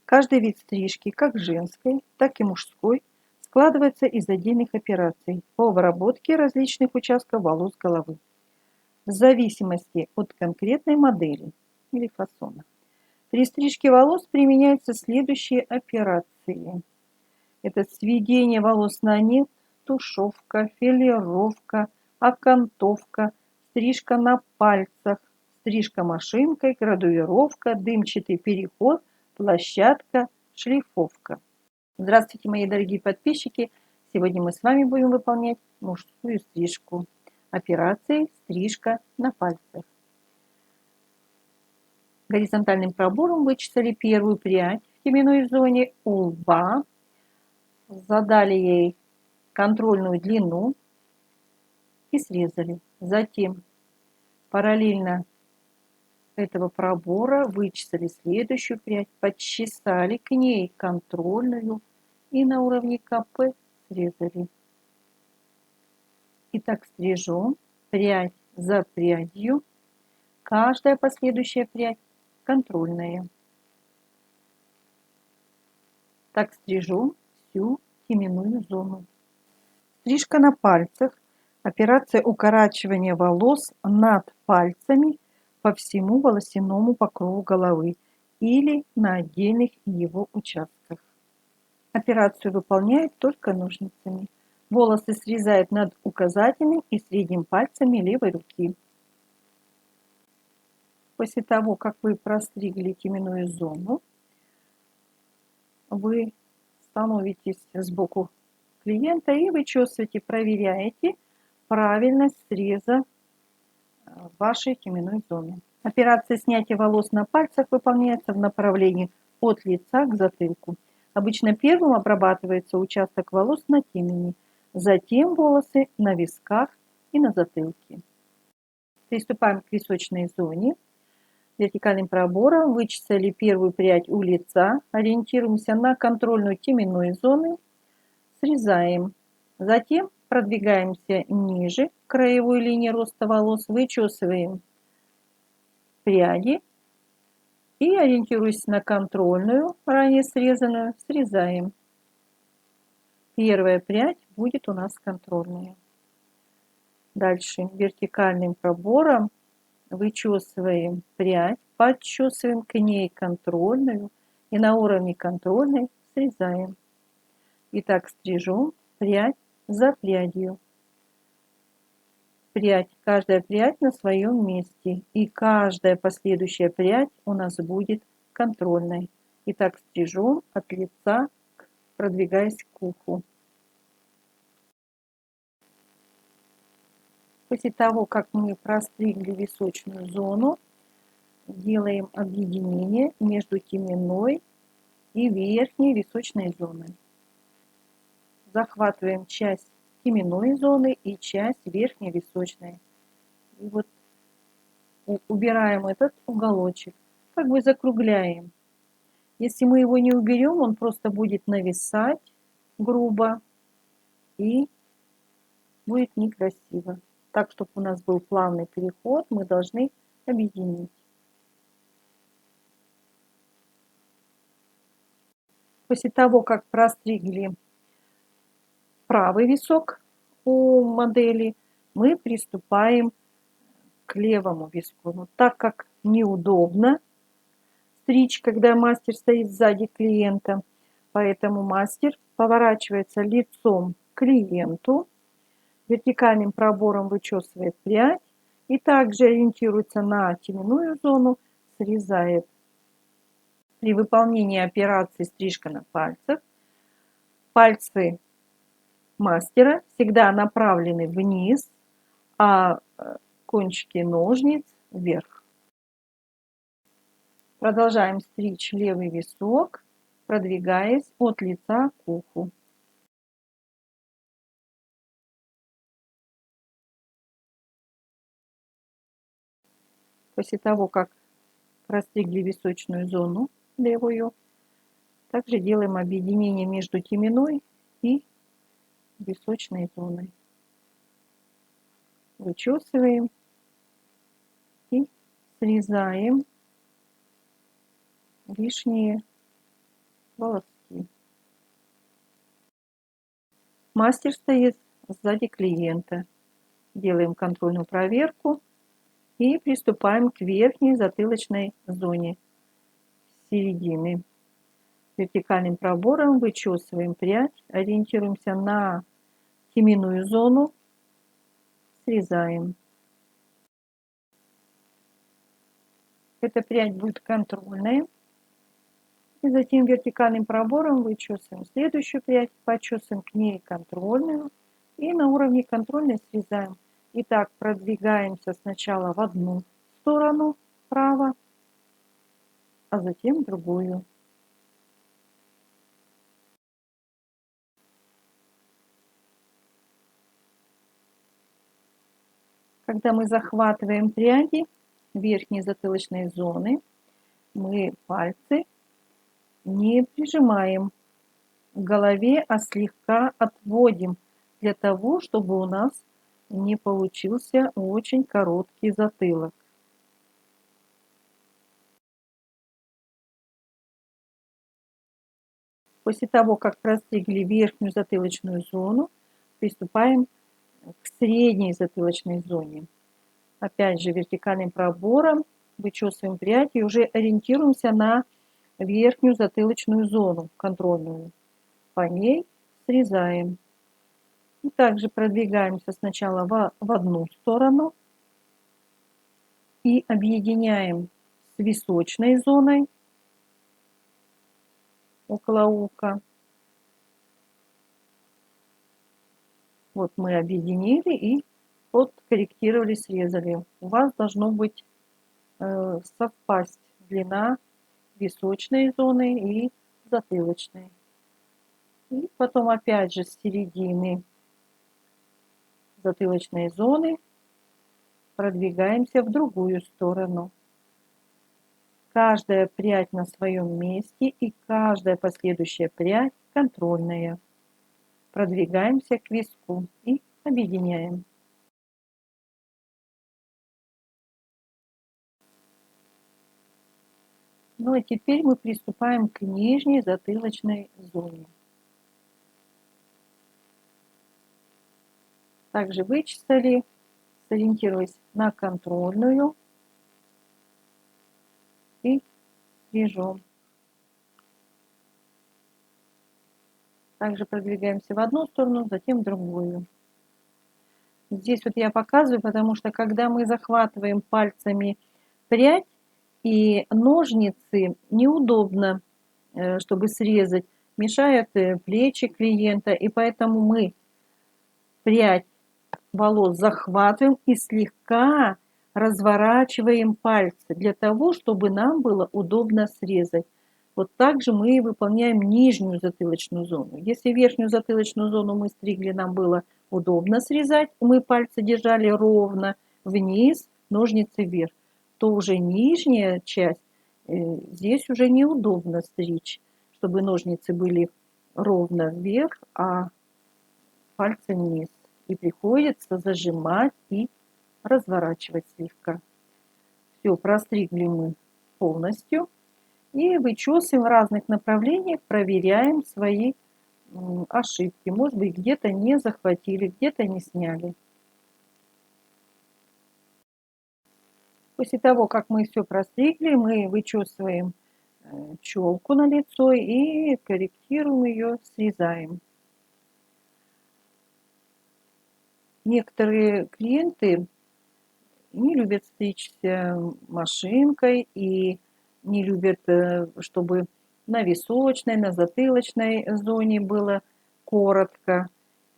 Каждый вид стрижки, как женской, так и мужской, складывается из отдельных операций по обработке различных участков волос головы в зависимости от конкретной модели или фасона. При стрижке волос применяются следующие операции. Это сведение волос на нет, тушевка, филировка, окантовка, стрижка на пальцах, стрижка машинкой, градуировка, дымчатый переход, площадка, шлифовка. Здравствуйте, мои дорогие подписчики! Сегодня мы с вами будем выполнять мужскую стрижку. Операции стрижка на пальцах. Горизонтальным пробором вычесали первую прядь в теменной зоне у лба, задали ей контрольную длину и срезали. Затем параллельно этого пробора вычесали следующую прядь, подчесали к ней контрольную и на уровне КП срезали. И так стрижем прядь за прядью, каждая последующая прядь контрольная. Так стрижем всю теменную зону. Стрижка на пальцах. Операция укорачивания волос над пальцами по всему волосяному покрову головы или на отдельных его участках. Операцию выполняют только ножницами. Волосы срезают над указательным и средним пальцами левой руки. После того, как вы простригли теменную зону, вы становитесь сбоку клиента и вычесываете, проверяете правильность среза вашей теменной зоны. Операция снятия волос на пальцах выполняется в направлении от лица к затылку. Обычно первым обрабатывается участок волос на темени, затем волосы на висках и на затылке. Приступаем к височной зоне. Вертикальным пробором вычесали первую прядь у лица, ориентируемся на контрольную теменную зону, срезаем. Затем продвигаемся ниже краевой линии роста волос, вычесываем пряди и, ориентируясь на контрольную, ранее срезанную, срезаем. Первая прядь будет у нас контрольная. Дальше вертикальным пробором вычесываем прядь, подчесываем к ней контрольную и на уровне контрольной срезаем. И так стрижем прядь за прядью. Прядь, каждая прядь на своем месте, и каждая последующая прядь у нас будет контрольной. И так стрижем от лица, продвигаясь к уху. После того, как мы простригли височную зону, делаем объединение между теменной и верхней височной зоной. Захватываем часть теменной зоны и часть верхней височной. И вот убираем этот уголочек, как бы закругляем. Если мы его не уберем, он просто будет нависать грубо и будет некрасиво. Так, чтобы у нас был плавный переход, мы должны объединить. После того, как простригли правый висок у модели, мы приступаем к левому виску. Но так как неудобно стричь, когда мастер стоит сзади клиента, поэтому мастер поворачивается лицом к клиенту, вертикальным пробором вычесывает прядь и также ориентируется на теменную зону, срезает. При выполнении операции стрижка на пальцах пальцы мастера всегда направлены вниз, а кончики ножниц вверх. Продолжаем стричь левый висок, продвигаясь от лица к уху. После того, как простригли височную зону левую, также делаем объединение между теменной и височной зоной. Вычесываем и срезаем лишние волоски. Мастер стоит сзади клиента. Делаем контрольную проверку и приступаем к верхней затылочной зоне середины. Вертикальным пробором вычесываем прядь, ориентируемся на теменную зону, срезаем. Эта прядь будет контрольная. И затем вертикальным пробором вычесываем следующую прядь, почесываем к ней контрольную и на уровне контрольной срезаем. Итак, продвигаемся сначала в одну сторону вправо, а затем в другую. Когда мы захватываем пряди верхней затылочной зоны, мы пальцы не прижимаем к голове, а слегка отводим, для того, чтобы у нас не получился очень короткий затылок. После того, как простригли верхнюю затылочную зону, приступаем к средней затылочной зоне. Опять же, вертикальным пробором вычесываем прядь и уже ориентируемся на верхнюю затылочную зону контрольную. По ней срезаем. И также продвигаемся сначала в одну сторону и объединяем с височной зоной около уха. Вот мы объединили и подкорректировали, срезали. У вас должно быть совпасть длина височной зоны и затылочной. И потом опять же с середины затылочной зоны продвигаемся в другую сторону. Каждая прядь на своем месте и каждая последующая прядь контрольная. Продвигаемся к виску и объединяем. Ну а теперь мы приступаем к нижней затылочной зоне. Также вычесали, сориентировались на контрольную и режем. Также продвигаемся в одну сторону, затем в другую. Здесь вот я показываю, потому что когда мы захватываем пальцами прядь и ножницы, неудобно, чтобы срезать, мешают плечи клиента, и поэтому мы прядь волос захватываем и слегка разворачиваем пальцы для того, чтобы нам было удобно срезать. Вот так же мы выполняем нижнюю затылочную зону. Если верхнюю затылочную зону мы стригли, нам было удобно срезать, мы пальцы держали ровно вниз, ножницы вверх, то уже нижняя часть, здесь уже неудобно стричь, чтобы ножницы были ровно вверх, а пальцы вниз. И приходится зажимать и разворачивать слегка. Все, простригли мы полностью. И вычесываем в разных направлениях, проверяем свои ошибки. Может быть, где-то не захватили, где-то не сняли. После того, как мы все простригли, мы вычесываем челку на лицо и корректируем ее, срезаем. Некоторые клиенты не любят стричься машинкой и не любят, чтобы на височной, на затылочной зоне было коротко.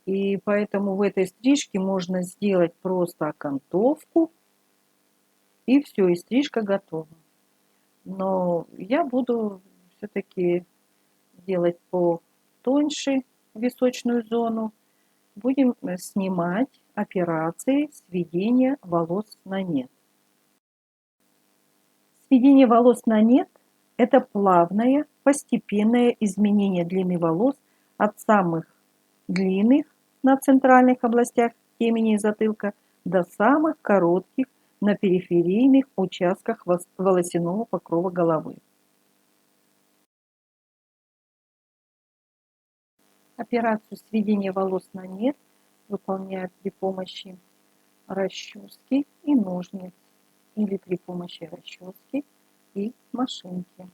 И поэтому в этой стрижке можно сделать просто окантовку, и все, и стрижка готова. Но я буду все-таки делать потоньше височную зону. Будем снимать операции сведения волос на нет. Сведение волос на нет – это плавное, постепенное изменение длины волос от самых длинных на центральных областях темени и затылка до самых коротких на периферийных участках волосяного покрова головы. Операцию сведения волос на нет выполняют при помощи расчески и ножниц или при помощи расчески и машинки.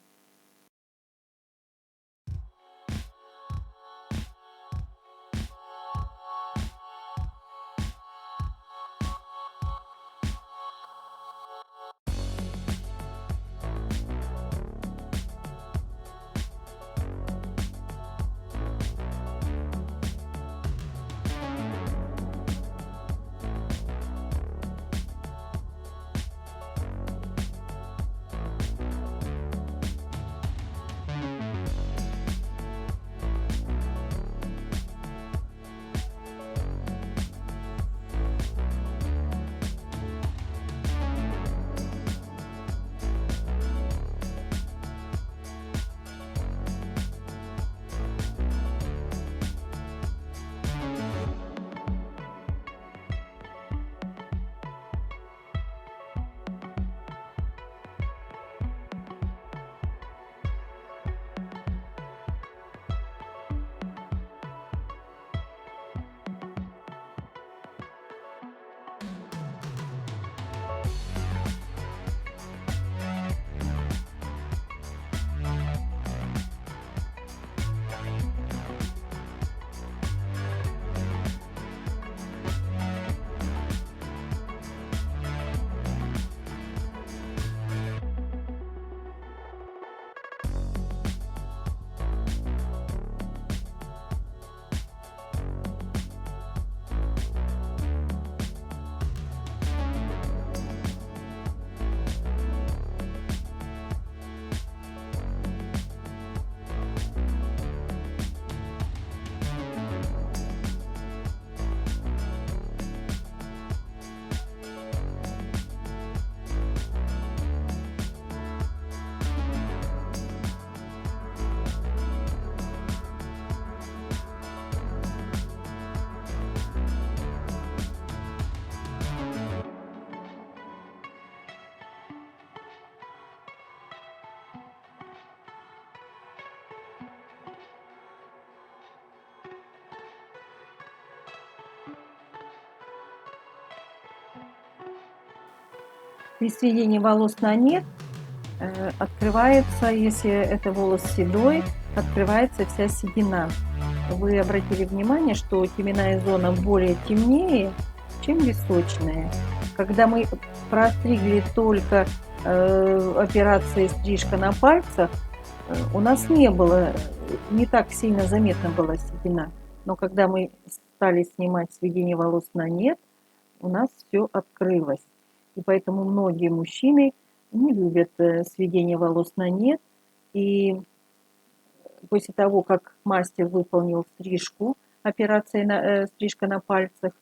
При сведении волос на нет открывается, если это волос седой, открывается вся седина. Вы обратили внимание, что теменная зона более темнее, чем височная. Когда мы простригли только операции стрижка на пальцах, у нас не так сильно заметна была седина. Но когда мы стали снимать сведение волос на нет, у нас все открылось. И поэтому многие мужчины не любят сведение волос на нет. И после того, как мастер выполнил стрижку, стрижка на пальцах,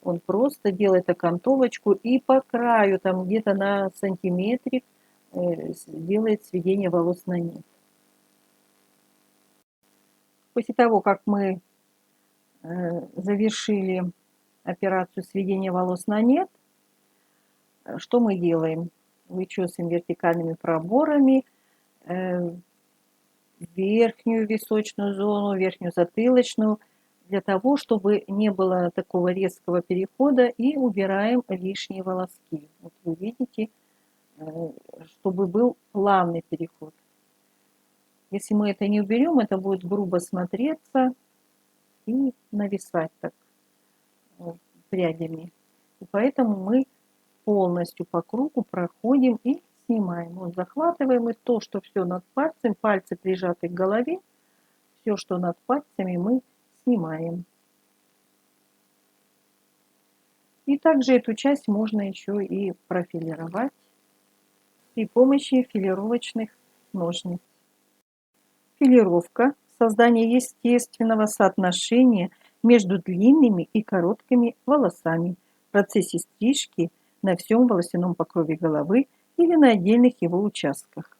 он просто делает окантовочку и по краю, там где-то на сантиметрик, делает сведение волос на нет. После того, как мы завершили операцию сведения волос на нет, что мы делаем? Вычесываем вертикальными проборами верхнюю височную зону, верхнюю затылочную, для того, чтобы не было такого резкого перехода, и убираем лишние волоски. Вот вы видите, чтобы был плавный переход. Если мы это не уберем, это будет грубо смотреться и нависать так прядями. И поэтому мы полностью по кругу проходим и снимаем. Вот захватываем, и то, что все над пальцем, пальцы прижаты к голове, все, что над пальцами, мы снимаем. И также эту часть можно еще и профилировать при помощи филировочных ножниц. Филировка – создание естественного соотношения между длинными и короткими волосами в процессе стрижки на всем волосяном покрове головы или на отдельных его участках.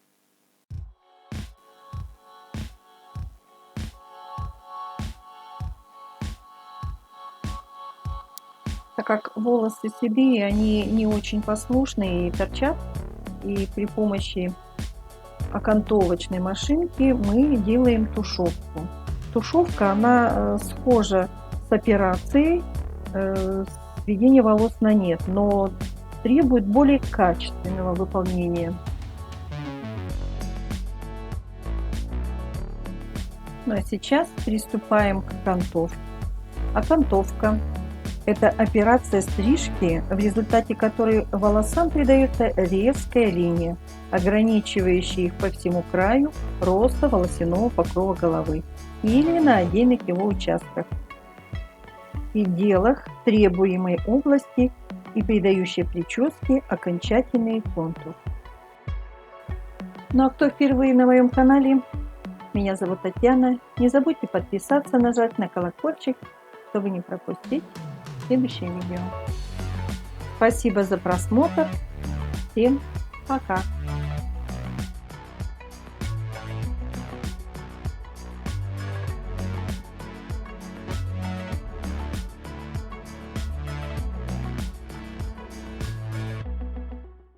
Так как волосы седые, они не очень послушные и торчат, и при помощи окантовочной машинки мы делаем тушевку. Тушевка, она схожа с операцией сведения волос на нет, но требует более качественного выполнения. Ну а сейчас приступаем к окантовке. Окантовка – это операция стрижки, в результате которой волосам придается резкая линия, ограничивающая их по всему краю роста волосяного покрова головы или на отдельных его участках, в пределах требуемой области и придающая прическе окончательный контур. Ну а кто впервые на моем канале, меня зовут Татьяна. Не забудьте подписаться, нажать на колокольчик, чтобы не пропустить следующее видео. Спасибо за просмотр. Всем пока!